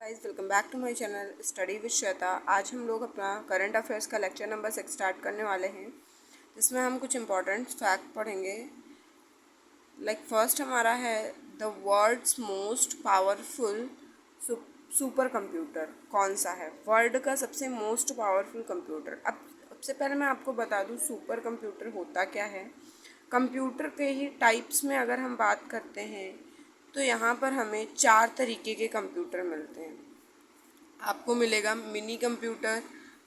Guys welcome back to my channel study with Shweta. आज हम लोग अपना करंट अफेयर्स का लेक्चर नंबर 6 स्टार्ट करने वाले हैं, जिसमें हम कुछ इंपॉर्टेंट फैक्ट पढ़ेंगे। फर्स्ट हमारा है the world's most powerful super computer कौन सा है। वर्ल्ड का सबसे मोस्ट पावरफुल कंप्यूटर। अब सबसे पहले मैं आपको बता दूं सुपर कंप्यूटर होता क्या है। कंप्यूटर के ही टाइप्स में अगर हम बात करते हैं तो यहाँ पर हमें 4 तरीके के कंप्यूटर मिलते हैं। आपको मिलेगा mini computer,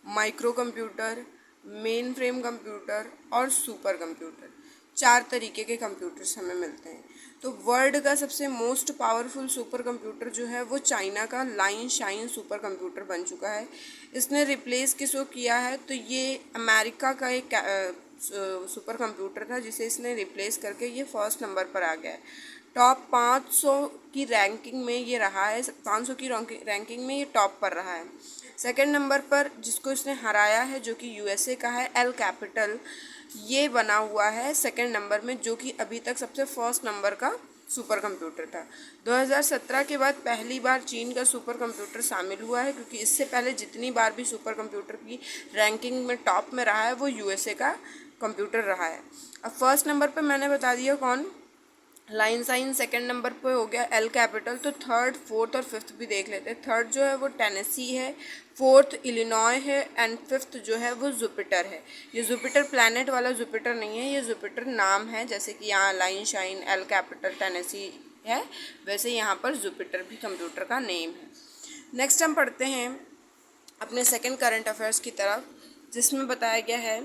micro computer, main frame computer और सुपर कंप्यूटर। 4 तरीके के कंप्यूटर्स हमें मिलते हैं। तो वर्ल्ड का सबसे मोस्ट पावरफुल सुपर कंप्यूटर जो है वो चाइना का लाइन शाइन सुपर कंप्यूटर बन चुका है। इसने रिप्लेस किसको किया है, तो ये अमेरिका का एक सुपर कंप्यूटर था जिसे इसने रिप्लेस करके ये फर्स्ट नंबर पर आ गया है। टॉप 500 की रैंकिंग में ये रहा है, 500 की रैंकिंग में ये टॉप पर रहा है। सेकंड नंबर पर जिसको इसने हराया है जो कि यूएसए का है, एल कैपिटल, ये बना हुआ है सेकंड नंबर में, जो कि अभी तक सबसे फर्स्ट नंबर का सुपर कंप्यूटर था। 2017 के बाद पहली बार चीन का सुपर कंप्यूटर शामिल हुआ है, क्योंकि इससे पहले जितनी बार भी सुपर कंप्यूटर की रैंकिंग में टॉप में रहा है वो यूएसए का कंप्यूटर रहा है। अब फर्स्ट नंबर पर मैंने बता दिया कौन, लाइन साइन। सेकंड नंबर पे हो गया एल कैपिटल। तो थर्ड, फोर्थ और फिफ्थ भी देख लेते हैं। थर्ड जो है वो टेनेसी है, फोर्थ इलिनॉय है एंड फिफ्थ जो है वो जुपिटर है। ये जुपिटर प्लैनेट वाला जुपिटर नहीं है, ये जुपिटर नाम है। जैसे कि यहाँ line shine, L capital, Tennessee है, वैसे यहाँ पर जुपिटर भी कंप्यूटर का नेम है। नेक्स्ट हम पढ़ते हैं अपने सेकेंड करंट अफेयर्स की तरफ, जिसमें बताया गया है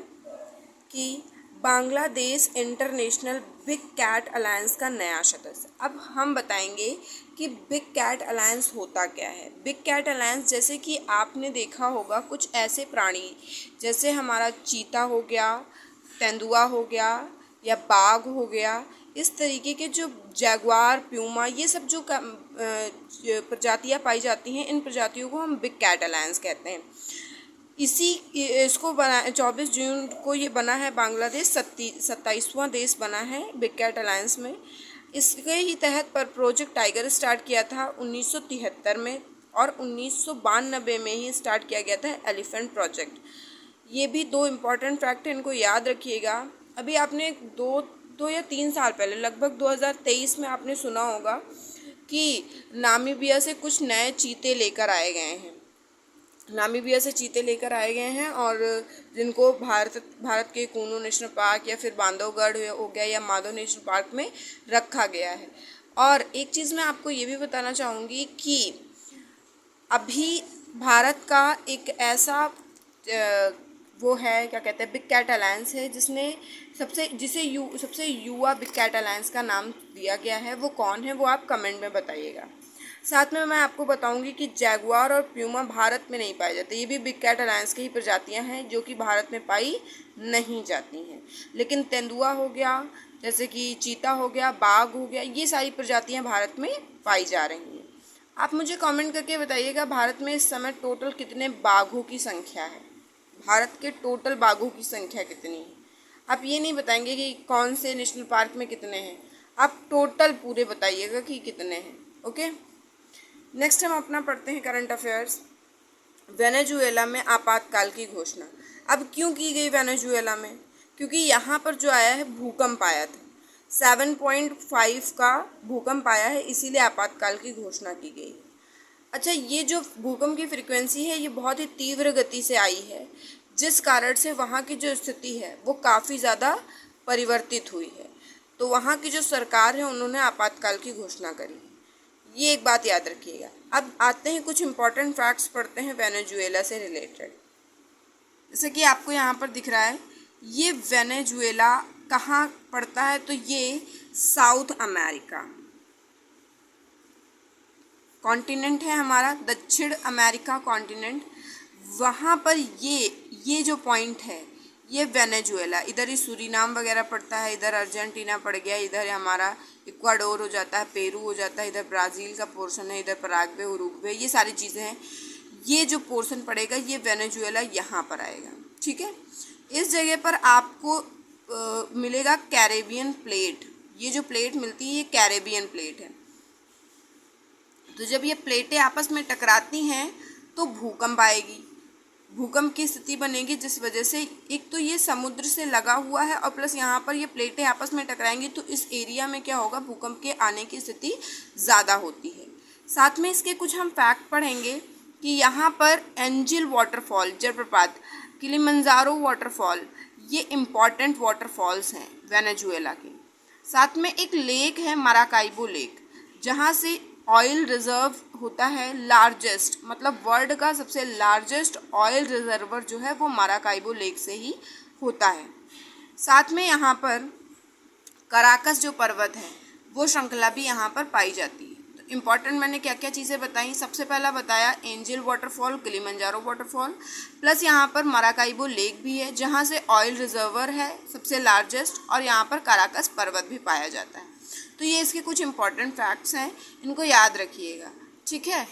कि Bangladesh international big cat alliance का नया सदस्य। अब हम बताएंगे कि बिग कैट अलायंस होता क्या है। बिग कैट अलायंस, जैसे कि आपने देखा होगा कुछ ऐसे प्राणी जैसे हमारा चीता हो गया, तेंदुआ हो गया या बाघ हो गया, इस तरीके के जो जैगुआर, प्यूमा, ये सब जो प्रजातियां पाई जाती हैं, इन प्रजातियों को हम बिग कैट अलायंस कहते हैं। इसको बना 24 जून को ये बना है। बांग्लादेश 27वां देश बना है बिग कैट अलायंस में। इसके ही तहत पर प्रोजेक्ट टाइगर स्टार्ट किया था 1973 में, और 1992 में ही स्टार्ट किया गया था एलिफेंट प्रोजेक्ट। ये भी 2 इम्पॉर्टेंट फैक्ट है, इनको याद रखिएगा। अभी आपने दो या 3 साल पहले, लगभग 2023 में आपने सुना होगा कि नामीबिया से कुछ नए चीते लेकर आए गए हैं। नामीबिया से चीते लेकर आए गए हैं और जिनको भारत के कूनू नेशनल पार्क या फिर बांधवगढ़ हो गया या माधव नेशनल पार्क में रखा गया है। और एक चीज़ मैं आपको ये भी बताना चाहूँगी कि अभी भारत का एक ऐसा वो है, क्या कहते हैं, बिग कैट अलायंस है, जिसने सबसे युवा बिग कैट अलायंस का नाम दिया गया है। वो कौन है वो आप कमेंट में बताइएगा। साथ में मैं आपको बताऊंगी कि जैगुआर और प्यूमा भारत में नहीं पाए जाते। ये भी बिग कैट अलायंस की ही प्रजातियां हैं जो कि भारत में पाई नहीं जाती हैं। लेकिन तेंदुआ हो गया, जैसे कि चीता हो गया, बाघ हो गया, ये सारी प्रजातियां भारत में पाई जा रही हैं। आप मुझे कमेंट करके बताइएगा भारत में इस समय टोटल कितने बाघों की संख्या है। भारत के टोटल बाघों की संख्या कितनी है। आप ये नहीं बताएंगे कि कौन से नेशनल पार्क में कितने हैं, आप टोटल पूरे बताइएगा कि कितने हैं। ओके, नेक्स्ट हम अपना पढ़ते हैं करंट अफेयर्स। वेनेजुएला में आपातकाल की घोषणा। अब क्यों की गई वेनेजुएला में, क्योंकि यहाँ पर जो आया है भूकंप आया था, 7.5 का भूकंप आया है, इसीलिए आपातकाल की घोषणा की गई। अच्छा, ये जो भूकंप की फ्रिक्वेंसी है ये बहुत ही तीव्र गति से आई है, जिस कारण से वहाँ की जो स्थिति है वो काफ़ी ज़्यादा परिवर्तित हुई है। तो वहाँ की जो सरकार है उन्होंने आपातकाल की घोषणा करी। ये एक बात याद रखिएगा। अब आते हैं कुछ इंपॉर्टेंट फैक्ट्स पढ़ते हैं वेनेजुएला से रिलेटेड। जैसे कि आपको यहाँ पर दिख रहा है, ये वेनेजुएला कहाँ पड़ता है, तो ये साउथ अमेरिका कॉन्टिनेंट है हमारा, दक्षिण अमेरिका कॉन्टिनेंट। वहाँ पर ये जो पॉइंट है ये वेनेजुएला, इधर ही सूरीनाम वगैरह पड़ता है, इधर अर्जेंटीना पड़ गया, इधर हमारा इक्वाडोर हो जाता है, पेरू हो जाता है, इधर ब्राज़ील का पोर्शन है, इधर पराग्वे, उरुग्वे, ये सारी चीज़ें हैं। ये जो पोर्शन पड़ेगा ये वेनेजुएला यहाँ पर आएगा। ठीक है, इस जगह पर आपको मिलेगा कैरेबियन प्लेट। ये जो प्लेट मिलती है ये कैरेबियन प्लेट है। तो जब ये प्लेटें आपस में टकराती हैं तो भूकंप आएगी, भूकंप की स्थिति बनेगी, जिस वजह से एक तो ये समुद्र से लगा हुआ है और प्लस यहाँ पर ये प्लेटें आपस में टकराएंगी तो इस एरिया में क्या होगा, भूकंप के आने की स्थिति ज़्यादा होती है। साथ में इसके कुछ हम फैक्ट पढ़ेंगे कि यहाँ पर एंजिल वाटरफॉल, जलप्रपात, किलिमंजारो वाटरफॉल, ये इम्पॉर्टेंट वाटरफॉल्स हैं वेनेजुएला के। साथ में एक लेक है माराकाइबो लेक, जहाँ से ऑयल रिजर्व होता है, लार्जेस्ट, मतलब वर्ल्ड का सबसे लार्जेस्ट ऑयल रिजर्वर जो है वो माराकाइबो लेक से ही होता है। साथ में यहाँ पर कराकस जो पर्वत है वो श्रृंखला भी यहाँ पर पाई जाती है। तो इम्पॉर्टेंट मैंने क्या क्या चीज़ें बताई, सबसे पहला बताया angel waterfall, Kilimanjaro waterfall, plus यहाँ पर माराकाइबो लेक भी है जहाँ से ऑयल रिजर्वर है सबसे लार्जेस्ट, और यहाँ पर कराकस पर्वत भी पाया जाता है। तो ये इसके कुछ इंपॉर्टेंट फैक्ट्स हैं, इनको याद रखिएगा, ठीक है।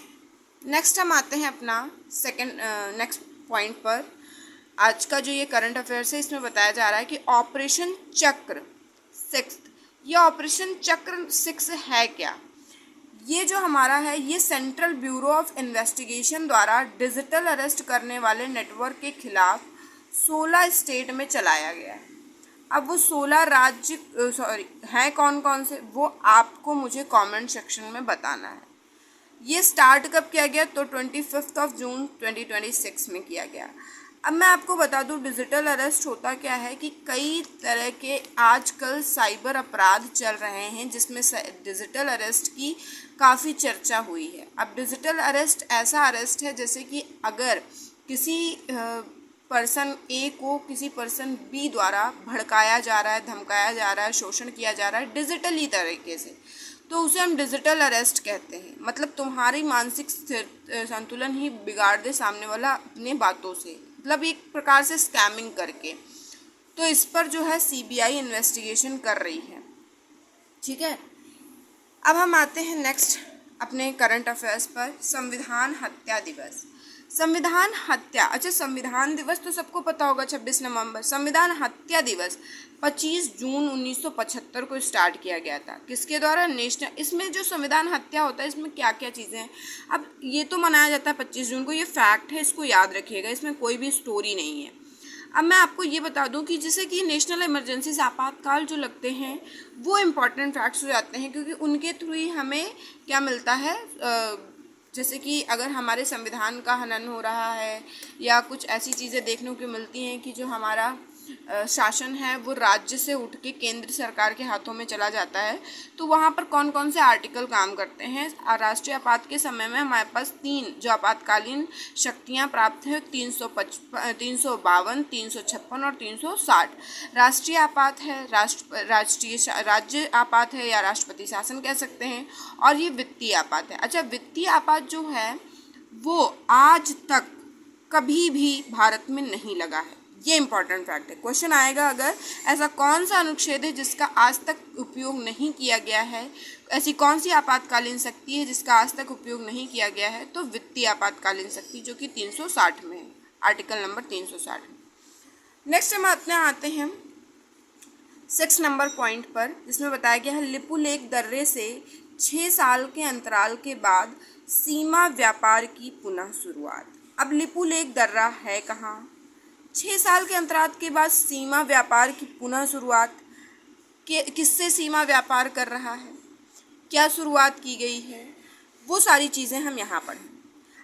नेक्स्ट हम आते हैं अपना नेक्स्ट पॉइंट पर। आज का जो ये करंट अफेयर्स है इसमें बताया जा रहा है कि ऑपरेशन चक्र 6, ये ऑपरेशन चक्र 6 है क्या। ये जो हमारा है ये सेंट्रल ब्यूरो ऑफ इन्वेस्टिगेशन द्वारा डिजिटल अरेस्ट करने वाले नेटवर्क के खिलाफ 16 स्टेट में चलाया गया है। अब वो 16 राज्य हैं कौन कौन से, वो आपको मुझे कमेंट सेक्शन में बताना है। ये स्टार्ट कब किया गया, तो 25 जून 2026 में किया गया। अब मैं आपको बता दूं डिजिटल अरेस्ट होता क्या है कि कई तरह के आजकल साइबर अपराध चल रहे हैं जिसमें डिजिटल अरेस्ट की काफ़ी चर्चा हुई है। अब डिजिटल अरेस्ट ऐसा अरेस्ट है जैसे कि अगर किसी पर्सन ए को किसी पर्सन बी द्वारा भड़काया जा रहा है, धमकाया जा रहा है, शोषण किया जा रहा है डिजिटली तरीके से, तो उसे हम डिजिटल अरेस्ट कहते हैं। मतलब तुम्हारी मानसिक संतुलन ही बिगाड़ दे सामने वाला अपने बातों से, मतलब एक प्रकार से स्कैमिंग करके। तो इस पर जो है सीबीआई इन्वेस्टिगेशन कर रही है, ठीक है। अब हम आते हैं नेक्स्ट अपने करंट अफेयर्स पर। संविधान हत्या दिवस, संविधान हत्या, अच्छा संविधान दिवस तो सबको पता होगा 26 नवंबर। संविधान हत्या दिवस 25 जून 1975 को स्टार्ट किया गया था। किसके द्वारा, नेशनल। इसमें जो संविधान हत्या होता है इसमें क्या क्या चीज़ें हैं, अब ये तो मनाया जाता है 25 जून को, ये फैक्ट है, इसको याद रखिएगा, इसमें कोई भी स्टोरी नहीं है। अब मैं आपको ये बता दूं कि जैसे कि नेशनल इमरजेंसी से आपातकाल जो लगते हैं वो इम्पॉर्टेंट फैक्ट्स हो जाते हैं, क्योंकि उनके थ्रू ही हमें क्या मिलता है, जैसे कि अगर हमारे संविधान का हनन हो रहा है या कुछ ऐसी चीज़ें देखने को मिलती हैं कि जो हमारा शासन है वो राज्य से उठ के केंद्र सरकार के हाथों में चला जाता है, तो वहाँ पर कौन कौन से आर्टिकल काम करते हैं। राष्ट्रीय आपात के समय में हमारे पास 3 जो आपातकालीन शक्तियाँ प्राप्त हैं, 352, 356 और 360। राष्ट्रीय आपात है, राज्य आपात है या राष्ट्रपति शासन कह सकते हैं, और ये वित्तीय आपात है। अच्छा, वित्तीय आपात जो है वो आज तक कभी भी भारत में नहीं लगा है, ये इंपॉर्टेंट फैक्ट है। क्वेश्चन आएगा अगर, ऐसा कौन सा अनुच्छेद है जिसका आज तक उपयोग नहीं किया गया है, ऐसी कौन सी आपातकालीन शक्ति है जिसका आज तक उपयोग नहीं किया गया है, तो वित्तीय आपातकालीन शक्ति जो कि 360 में है, आर्टिकल नंबर 360 में। नेक्स्ट हम आते हैं 6 नंबर पॉइंट पर, जिसमें बताया गया है लिपुलेख दर्रे से 6 साल के अंतराल के बाद सीमा व्यापार की पुनः शुरुआत। अब लिपुलेख दर्रा है कहाँ, 6 साल के अंतराल के बाद सीमा व्यापार की पुनः शुरुआत, किससे सीमा व्यापार कर रहा है, क्या शुरुआत की गई है, वो सारी चीज़ें हम यहाँ पढ़ें।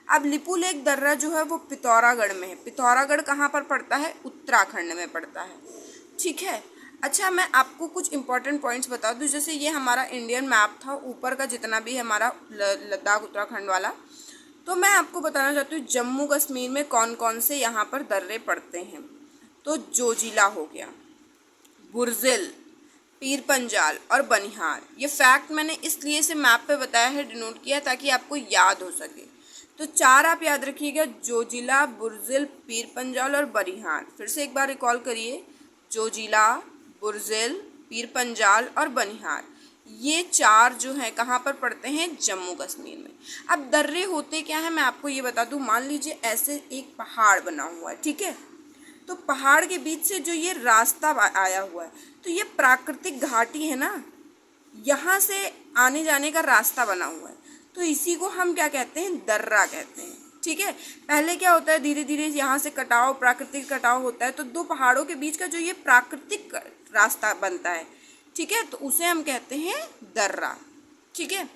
अब लिपुलेख दर्रा जो है वो पिथौरागढ़ में है। पिथौरागढ़ कहाँ पर पड़ता है, उत्तराखंड में पड़ता है, ठीक है। अच्छा, मैं आपको कुछ इंपॉर्टेंट पॉइंट्स बता दूँ। जैसे ये हमारा इंडियन मैप था, ऊपर का जितना भी हमारा लद्दाख उत्तराखंड वाला, तो मैं आपको बताना चाहती हूँ जम्मू कश्मीर में कौन कौन से यहाँ पर दर्रे पड़ते हैं। तो जोजिला हो गया, बुरजिल, पीर पंजाल और बनिहार। ये फैक्ट मैंने इसलिए से मैप पे बताया है, डिनोट किया, ताकि आपको याद हो सके। तो 4 आप याद रखिएगा, जोजिला, बुरजिल, पीर पंजाल और बनिहार। फिर से एक बार रिकॉल करिए, जोजिला, बुरजिल, पीर पंजाल और बनिहार, ये 4 जो हैं कहाँ पर पड़ते हैं, जम्मू कश्मीर में। अब दर्रे होते क्या है मैं आपको ये बता दूँ। मान लीजिए ऐसे एक पहाड़ बना हुआ है, ठीक है, तो पहाड़ के बीच से जो ये रास्ता आया हुआ है, तो ये प्राकृतिक घाटी है ना, यहाँ से आने जाने का रास्ता बना हुआ है। तो इसी को हम क्या कहते हैं, दर्रा कहते हैं। ठीक है, पहले क्या होता है, धीरे धीरे यहाँ से कटाव, प्राकृतिक कटाव होता है, तो दो पहाड़ों के बीच का जो ये प्राकृतिक रास्ता बनता है, ठीक है, तो उसे हम कहते हैं दर्रा। ठीक है,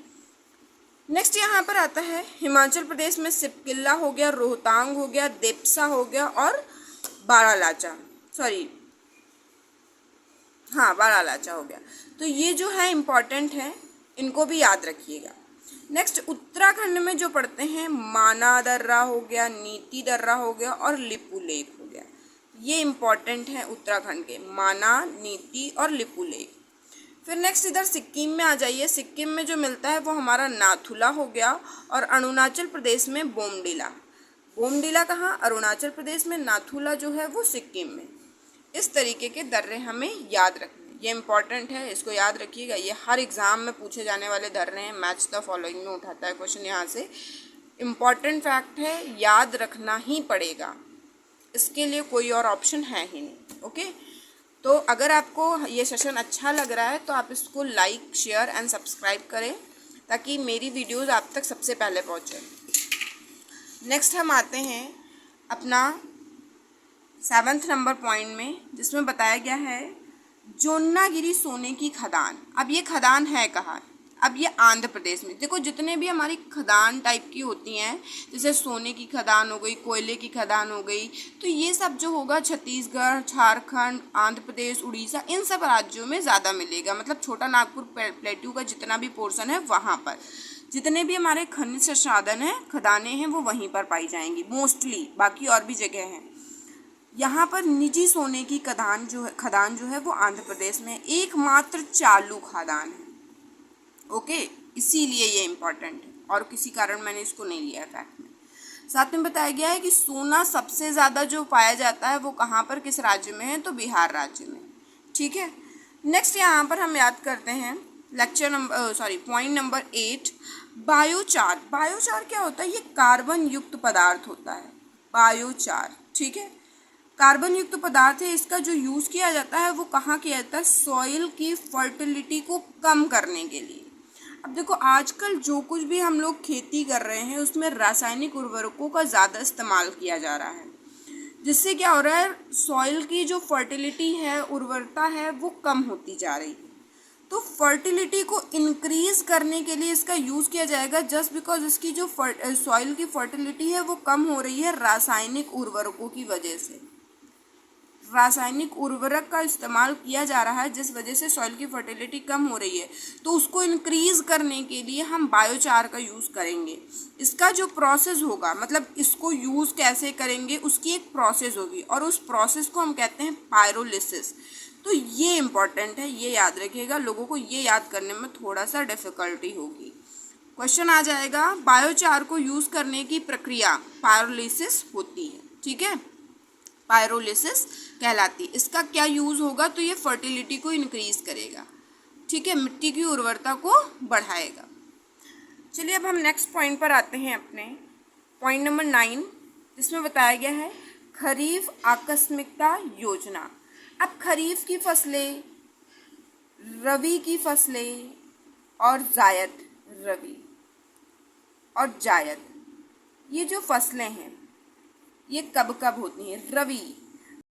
नेक्स्ट यहाँ पर आता है हिमाचल प्रदेश में सिपकिल्ला हो गया, रोहतांग हो गया, देपसा हो गया और बारालाचा, बारालाचा हो गया। तो ये जो है इम्पॉर्टेंट है, इनको भी याद रखिएगा। नेक्स्ट उत्तराखंड में जो पढ़ते हैं, माना दर्रा हो गया, नीति दर्रा हो गया और लिपू लेक हो गया। ये इम्पॉर्टेंट है उत्तराखंड के, माना, नीति और लिपू लेक। फिर नेक्स्ट इधर सिक्किम में आ जाइए। सिक्किम में जो मिलता है वो हमारा नाथुला हो गया और अरुणाचल प्रदेश में बोमडिला। बोमडिला कहाँ, अरुणाचल प्रदेश में, नाथुला जो है वो सिक्किम में। इस तरीके के दर्रे हमें याद रखने, ये इम्पॉर्टेंट है, इसको याद रखिएगा। ये हर एग्ज़ाम में पूछे जाने वाले दर्रे हैं, मैच द फॉलोइंग में उठाता है क्वेश्चन यहाँ से। इम्पॉर्टेंट फैक्ट है, याद रखना ही पड़ेगा, इसके लिए कोई और ऑप्शन है ही नहीं। ओके, तो अगर आपको ये सेशन अच्छा लग रहा है तो आप इसको लाइक, शेयर एंड सब्सक्राइब करें ताकि मेरी वीडियोस आप तक सबसे पहले पहुँचे। नेक्स्ट हम आते हैं अपना 7th नंबर पॉइंट में, जिसमें बताया गया है जोन्नागिरी सोने की खदान। अब ये खदान है कहाँ, अब ये आंध्र प्रदेश में। देखो जितने भी हमारी खदान टाइप की होती हैं, जैसे सोने की खदान हो गई, कोयले की खदान हो गई, तो ये सब जो होगा छत्तीसगढ़, झारखंड, आंध्र प्रदेश, उड़ीसा, इन सब राज्यों में ज़्यादा मिलेगा। मतलब छोटा नागपुर प्लेट्यू का जितना भी पोर्शन है वहाँ पर जितने भी हमारे खनिज संसाधन हैं, खदानें हैं, वो वहीं पर पाई जाएंगी मोस्टली। बाकी और भी जगह हैं। यहाँ पर निजी सोने की खदान जो है वो आंध्र प्रदेश में एकमात्र चालू खदान है। ओके, इसीलिए ये इम्पॉर्टेंट है और किसी कारण मैंने इसको नहीं लिया फैक्ट में। साथ में बताया गया है कि सोना सबसे ज़्यादा जो पाया जाता है वो कहाँ पर, किस राज्य में है, तो बिहार राज्य में। ठीक है, नेक्स्ट यहाँ पर हम याद करते हैं पॉइंट नंबर 8, बायोचार। बायोचार क्या होता है, ये कार्बन युक्त पदार्थ होता है, बायोचार। ठीक है, कार्बन युक्त पदार्थ है, इसका जो यूज़ किया जाता है वो कहाँ किया जाता है, सॉइल की फर्टिलिटी को कम करने के लिए। अब देखो आजकल जो कुछ भी हम लोग खेती कर रहे हैं उसमें रासायनिक उर्वरकों का ज़्यादा इस्तेमाल किया जा रहा है, जिससे क्या हो रहा है, सॉइल की जो फर्टिलिटी है, उर्वरता है, वो कम होती जा रही है। तो फर्टिलिटी को इंक्रीज़ करने के लिए इसका यूज़ किया जाएगा, जस्ट बिकॉज इसकी जो सॉइल की फर्टिलिटी है वो कम हो रही है रासायनिक उर्वरकों की वजह से। रासायनिक उर्वरक का इस्तेमाल किया जा रहा है जिस वजह से सॉइल की फर्टिलिटी कम हो रही है, तो उसको इंक्रीज़ करने के लिए हम बायोचार का यूज़ करेंगे। इसका जो प्रोसेस होगा, मतलब इसको यूज़ कैसे करेंगे उसकी एक प्रोसेस होगी और उस प्रोसेस को हम कहते हैं पायरोलिसिस। तो ये इम्पॉर्टेंट है, ये याद रखिएगा। लोगों को ये याद करने में थोड़ा सा डिफ़िकल्टी होगी। क्वेश्चन आ जाएगा, बायोचार को यूज़ करने की प्रक्रिया पायरोलिसिस होती है। ठीक है, पायरोलिसिस कहलाती। इसका क्या यूज़ होगा, तो ये फर्टिलिटी को इंक्रीज़ करेगा। ठीक है, मिट्टी की उर्वरता को बढ़ाएगा। चलिए अब हम नेक्स्ट पॉइंट पर आते हैं, अपने पॉइंट नंबर 9, जिसमें बताया गया है खरीफ आकस्मिकता योजना। अब खरीफ की फसलें, रबी की फसलें और जायद, रबी और जायद, ये जो फसलें हैं ये कब कब होती हैं। रबी